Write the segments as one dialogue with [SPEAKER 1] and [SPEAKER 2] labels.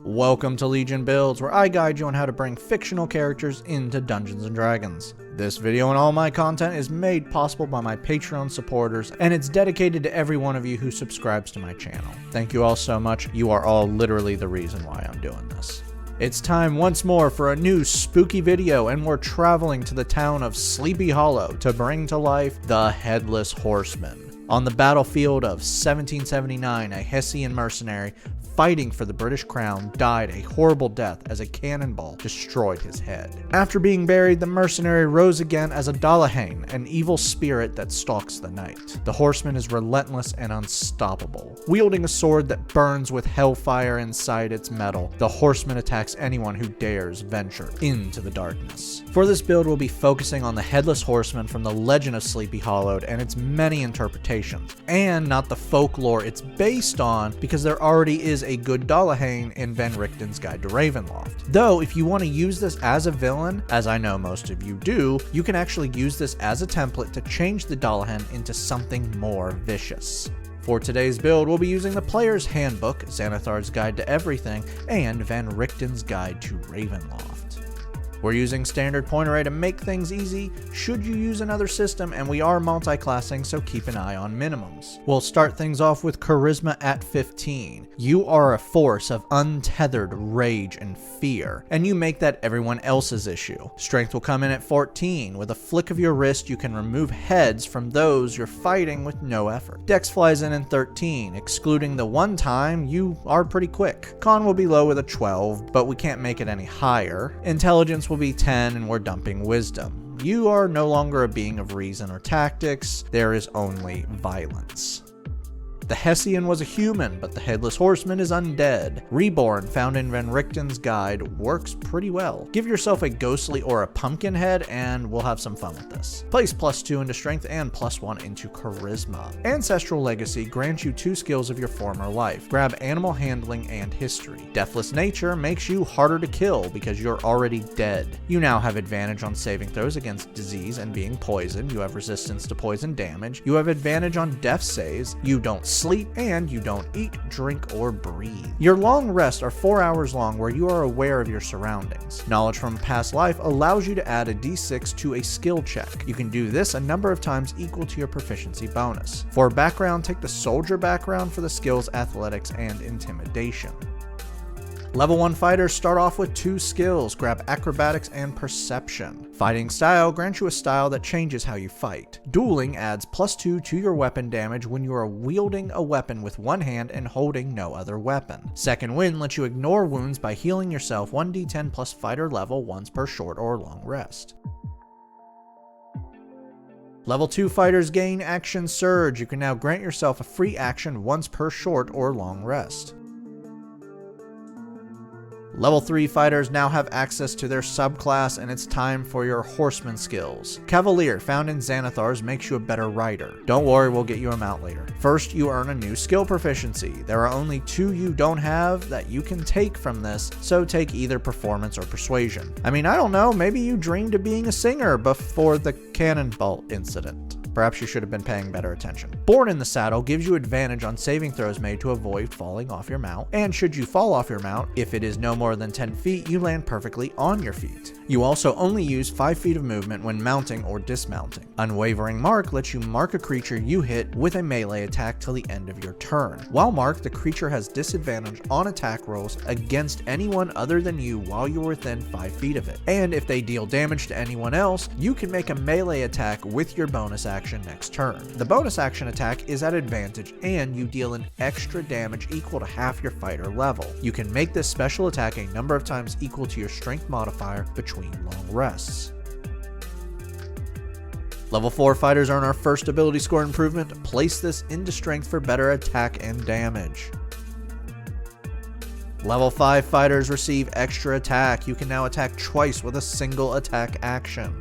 [SPEAKER 1] Welcome to Legion Builds, where I guide you on how to bring fictional characters into Dungeons & Dragons. This video and all my content is made possible by my Patreon supporters, and it's dedicated to every one of you who subscribes to my channel. Thank you all so much. You are all literally the reason why I'm doing this. It's time once more for a new spooky video, and we're traveling to the town of Sleepy Hollow to bring to life the Headless Horseman. On the battlefield of 1779, a Hessian mercenary fighting for the British crown died a horrible death as a cannonball destroyed his head. After being buried, the mercenary rose again as a Dullahain, an evil spirit that stalks the night. The horseman is relentless and unstoppable. Wielding a sword that burns with hellfire inside its metal, the horseman attacks anyone who dares venture into the darkness. For this build, we'll be focusing on the Headless Horseman from the Legend of Sleepy Hollow and its many interpretations, and not the folklore it's based on, because there already is a good Dullahain in Van Richten's Guide to Ravenloft. Though, if you want to use this as a villain, as I know most of you do, you can actually use this as a template to change the Dullahain into something more vicious. For today's build, we'll be using the Player's Handbook, Xanathar's Guide to Everything, and Van Richten's Guide to Ravenloft. We're using standard point array to make things easy should you use another system, and we are multi-classing, so keep an eye on minimums. We'll start things off with Charisma at 15. You are a force of untethered rage and fear, and you make that everyone else's issue. Strength will come in at 14. With a flick of your wrist, you can remove heads from those you're fighting with no effort. Dex flies in 13, excluding the one time you are pretty quick. Con will be low with a 12, but we can't make it any higher. Intelligence will be 10, and we're dumping wisdom. You are no longer a being of reason or tactics, there is only violence. The Hessian was a human, but the Headless Horseman is undead. Reborn, found in Van Richten's Guide, works pretty well. Give yourself a ghostly or a pumpkin head, and we'll have some fun with this. Place +2 into strength and +1 into charisma. Ancestral Legacy grants you 2 skills of your former life. Grab animal handling and history. Deathless Nature makes you harder to kill because you're already dead. You now have advantage on saving throws against disease and being poisoned. You have resistance to poison damage. You have advantage on death saves. You don't sleep, and you don't eat, drink, or breathe. Your long rests are 4 hours long, where you are aware of your surroundings. Knowledge from past life allows you to add a d6 to a skill check. You can do this a number of times equal to your proficiency bonus. For background, take the soldier background for the skills athletics and intimidation. Level 1 fighters start off with 2 skills, grab acrobatics and perception. Fighting style grants you a style that changes how you fight. Dueling adds +2 to your weapon damage when you are wielding a weapon with one hand and holding no other weapon. Second Wind lets you ignore wounds by healing yourself 1d10 plus fighter level once per short or long rest. Level 2 fighters gain Action Surge. You can now grant yourself a free action once per short or long rest. Level 3 fighters now have access to their subclass, and it's time for your Horseman skills. Cavalier, found in Xanathar's, makes you a better rider. Don't worry, we'll get you a mount later. First, you earn a new skill proficiency. There are only 2 you don't have that you can take from this, so take either Performance or Persuasion. I mean, I don't know, maybe you dreamed of being a singer before the cannonball incident. Perhaps you should have been paying better attention. Born in the Saddle gives you advantage on saving throws made to avoid falling off your mount, and should you fall off your mount, if it is no more than 10 feet, you land perfectly on your feet. You also only use 5 feet of movement when mounting or dismounting. Unwavering Mark lets you mark a creature you hit with a melee attack till the end of your turn. While marked, the creature has disadvantage on attack rolls against anyone other than you while you're within 5 feet of it. And if they deal damage to anyone else, you can make a melee attack with your bonus action next turn. The bonus action attack is at advantage, and you deal an extra damage equal to half your fighter level. You can make this special attack a number of times equal to your strength modifier between long rests. Level 4 fighters earn our first ability score improvement. Place this into strength for better attack and damage. Level 5 fighters receive extra attack. You can now attack twice with a single attack action.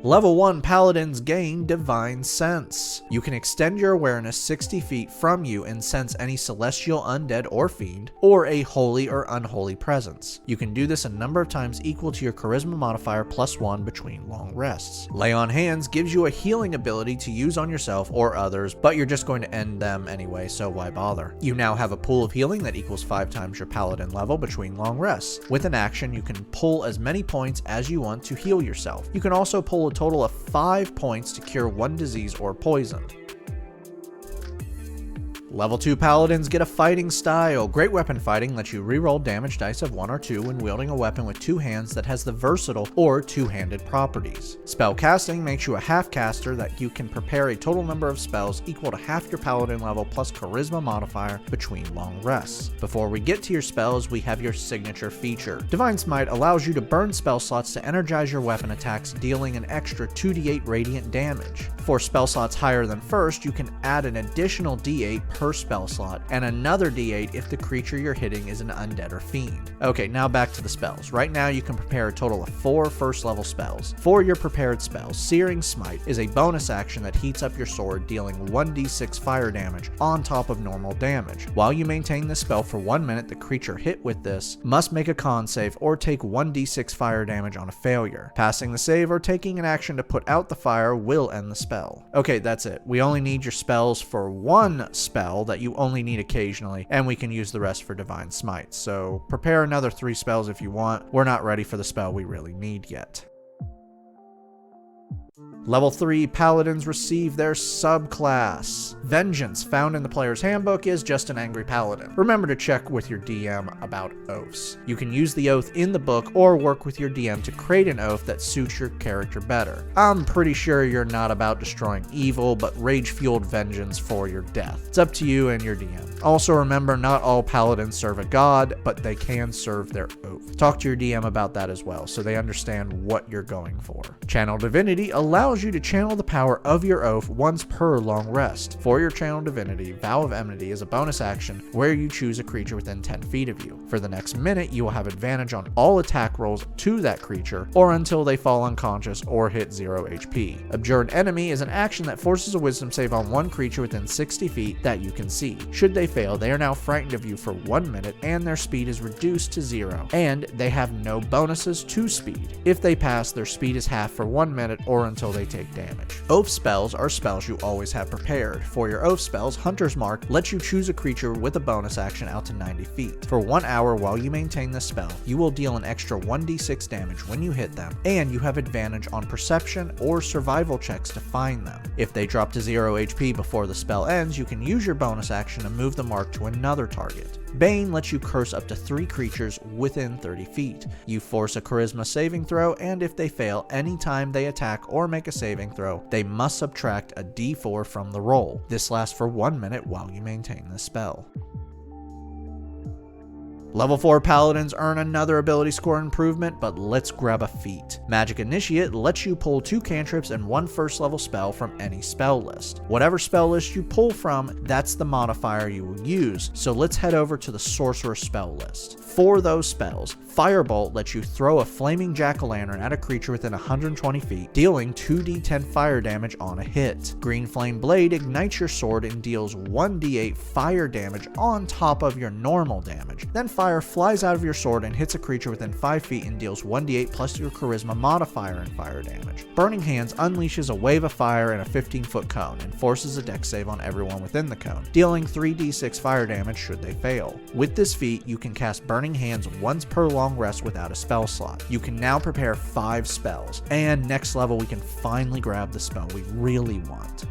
[SPEAKER 1] Level 1 Paladins gain Divine Sense. You can extend your awareness 60 feet from you and sense any celestial, undead, or fiend, or a holy or unholy presence. You can do this a number of times equal to your charisma modifier +1 between long rests. Lay on Hands gives you a healing ability to use on yourself or others, but you're just going to end them anyway, so why bother? You now have a pool of healing that equals 5 times your paladin level between long rests. With an action, you can pull as many points as you want to heal yourself. You can also pull a total of 5 points to cure 1 disease or poison. Level 2 Paladins get a Fighting Style. Great Weapon Fighting lets you reroll damage dice of 1 or 2 when wielding a weapon with 2 hands that has the versatile or two-handed properties. Spell Casting makes you a half caster that you can prepare a total number of spells equal to half your paladin level plus charisma modifier between long rests. Before we get to your spells, we have your signature feature. Divine Smite allows you to burn spell slots to energize your weapon attacks, dealing an extra 2d8 radiant damage. For spell slots higher than first, you can add an additional d8 per spell slot, and another d8 if the creature you're hitting is an undead or fiend. Okay, now back to the spells. Right now you can prepare a total of 4 first level spells. For your prepared spells, Searing Smite is a bonus action that heats up your sword, dealing 1d6 fire damage on top of normal damage. While you maintain this spell for 1 minute, the creature hit with this must make a con save or take 1d6 fire damage on a failure. Passing the save or taking an action to put out the fire will end the spell. Okay, that's it. We only need your spells for 1 spell that you only need occasionally, and we can use the rest for Divine Smite. So prepare another 3 spells if you want. We're not ready for the spell we really need yet. Level 3 Paladins receive their subclass. Vengeance, found in the player's handbook, is just an angry paladin. Remember to check with your DM about oaths. You can use the oath in the book or work with your DM to create an oath that suits your character better. I'm pretty sure you're not about destroying evil, but rage-fueled vengeance for your death. It's up to you and your DM. Also remember, not all paladins serve a god, but they can serve their oath. Talk to your DM about that as well, so they understand what you're going for. Channel Divinity allows you to channel the power of your oath once per long rest. For your Channel Divinity, Vow of Enmity is a bonus action where you choose a creature within 10 feet of you. For the next minute, you will have advantage on all attack rolls to that creature, or until they fall unconscious or hit 0 HP. Abjured Enemy is an action that forces a wisdom save on 1 creature within 60 feet that you can see. Should they fail, they are now frightened of you for 1 minute, and their speed is reduced to 0, and they have no bonuses to speed. If they pass, their speed is half for 1 minute or until they take damage. Oath spells are spells you always have prepared. For your oath spells, Hunter's Mark lets you choose a creature with a bonus action out to 90 feet. For 1 hour while you maintain this spell, you will deal an extra 1d6 damage when you hit them, and you have advantage on perception or survival checks to find them. If they drop to 0 HP before the spell ends, you can use your bonus action to move the mark to another target. Bane lets you curse up to 3 creatures within 30 feet. You force a charisma saving throw, and if they fail, anytime they attack or make a saving throw, they must subtract a d4 from the roll. This lasts for 1 minute while you maintain the spell. Level 4 Paladins earn another ability score improvement, but let's grab a feat. Magic Initiate lets you pull 2 cantrips and 1 first level spell from any spell list. Whatever spell list you pull from, that's the modifier you will use, so let's head over to the Sorcerer spell list. For those spells, Firebolt lets you throw a flaming jack-o'-lantern at a creature within 120 feet, dealing 2d10 fire damage on a hit. Green Flame Blade ignites your sword and deals 1d8 fire damage on top of your normal damage. Then fire flies out of your sword and hits a creature within 5 feet and deals 1d8 plus your charisma modifier in fire damage. Burning Hands unleashes a wave of fire in a 15-foot cone and forces a dex save on everyone within the cone, dealing 3d6 fire damage should they fail. With this feat, you can cast Burning Hands once per long rest without a spell slot. You can now prepare 5 spells, and next level we can finally grab the spell we really want.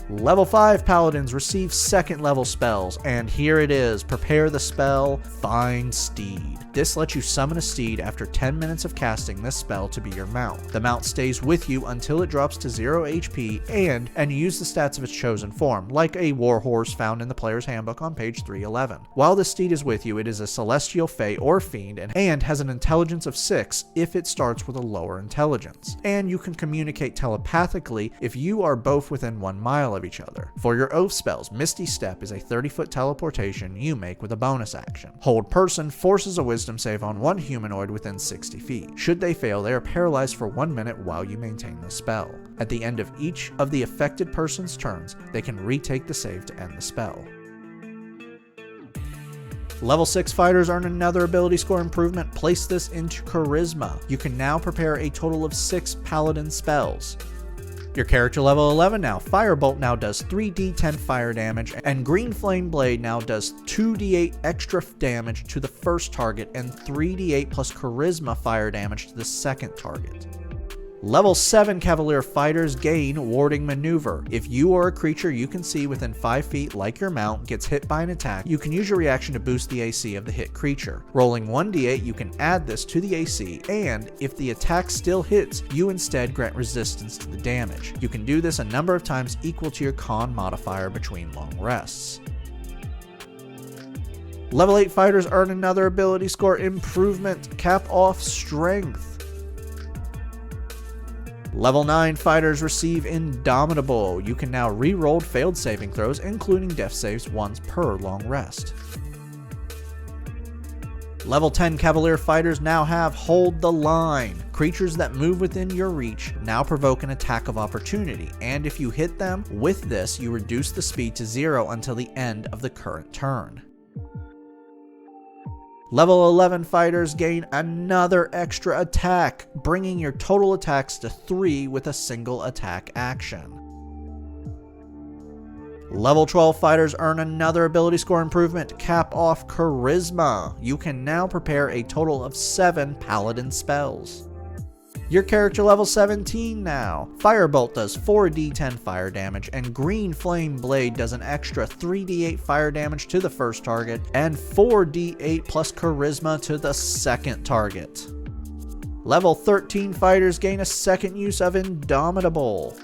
[SPEAKER 1] Level 5 Paladins receive 2nd level spells, and here it is. Prepare the spell, Find Steed. This lets you summon a steed after 10 minutes of casting this spell to be your mount. The mount stays with you until it drops to 0 HP and you use the stats of its chosen form, like a war horse found in the player's handbook on page 311. While the steed is with you, it is a celestial, fey, or fiend and has an intelligence of 6 if it starts with a lower intelligence. And you can communicate telepathically if you are both within 1 mile mile of each other. For your oath spells, Misty Step is a 30-foot teleportation you make with a bonus action. Hold Person forces a wisdom save on one humanoid within 60 feet. Should they fail, they are paralyzed for 1 minute while you maintain the spell. At the end of each of the affected person's turns, they can retake the save to end the spell. Level 6 fighters earn another ability score improvement. Place this into Charisma. You can now prepare a total of 6 paladin spells. Your character level 11 now. Firebolt now does 3d10 fire damage, and Green Flame Blade now does 2d8 extra damage to the first target and 3d8 plus Charisma fire damage to the second target. Level 7 Cavalier Fighters gain Warding Maneuver. If you or a creature you can see within 5 feet, like your mount, gets hit by an attack, you can use your reaction to boost the AC of the hit creature. Rolling 1d8, you can add this to the AC, and if the attack still hits, you instead grant resistance to the damage. You can do this a number of times equal to your con modifier between long rests. Level 8 fighters earn another ability score improvement. Cap off Strength. Level 9 fighters receive Indomitable. You can now re-roll failed saving throws, including death saves, once per long rest. Level 10 Cavalier fighters now have Hold the Line. Creatures that move within your reach now provoke an attack of opportunity, and if you hit them with this, you reduce the speed to 0 until the end of the current turn. Level 11 fighters gain another extra attack, bringing your total attacks to 3 with a single attack action. Level 12 fighters earn another ability score improvement. Cap off Charisma. You can now prepare a total of 7 paladin spells. Your character level 17 now. Firebolt does 4d10 fire damage, and Green Flame Blade does an extra 3d8 fire damage to the first target, and 4d8 plus Charisma to the second target. Level 13 fighters gain a second use of Indomitable.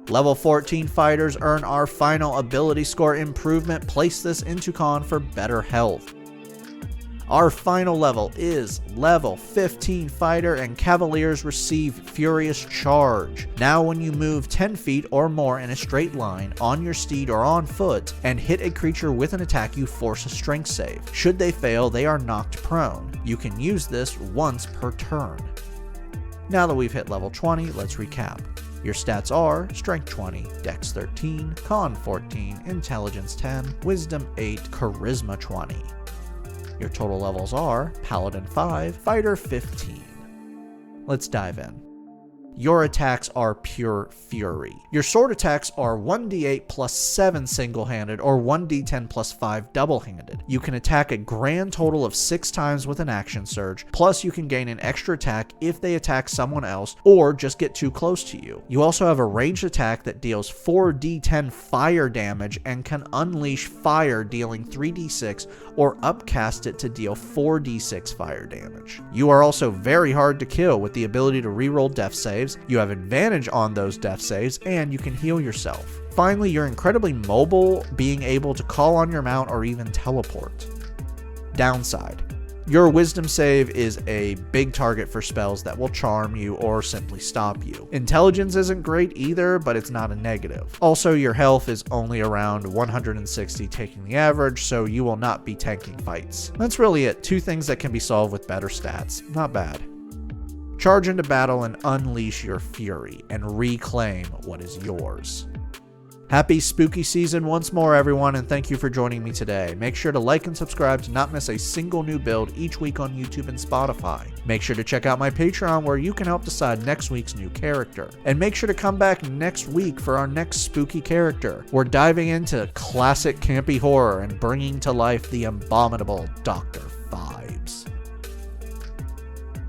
[SPEAKER 1] Level 14 fighters earn our final ability score improvement. Place this into Con for better health. Our final level is level 15 fighter, and Cavaliers receive Furious Charge. Now when you move 10 feet or more in a straight line on your steed or on foot and hit a creature with an attack, you force a strength save. Should they fail, they are knocked prone. You can use this once per turn. Now that we've hit level 20, let's recap. Your stats are Strength 20, Dex 13, Con 14, Intelligence 10, Wisdom 8, Charisma 20. Your total levels are Paladin 5, Fighter 15. Let's dive in. Your attacks are pure fury. Your sword attacks are 1d8 plus 7 single-handed or 1d10 plus 5 double-handed. You can attack a grand total of 6 times with an action surge, plus you can gain an extra attack if they attack someone else or just get too close to you. You also have a ranged attack that deals 4d10 fire damage and can unleash fire, dealing 3d6, or upcast it to deal 4d6 fire damage. You are also very hard to kill with the ability to reroll death saves. You have advantage on those death saves, and you can heal yourself. Finally, you're incredibly mobile, being able to call on your mount or even teleport. Downside: your wisdom save is a big target for spells that will charm you or simply stop you. Intelligence isn't great either, but it's not a negative. Also, your health is only around 160, taking the average, so you will not be tanking fights. That's really it. 2 things that can be solved with better stats. Not bad. Charge into battle and unleash your fury and reclaim what is yours. Happy spooky season once more, everyone, and thank you for joining me today. Make sure to like and subscribe to not miss a single new build each week on YouTube and Spotify. Make sure to check out my Patreon, where you can help decide next week's new character. And make sure to come back next week for our next spooky character. We're diving into classic campy horror and bringing to life the abominable Dr.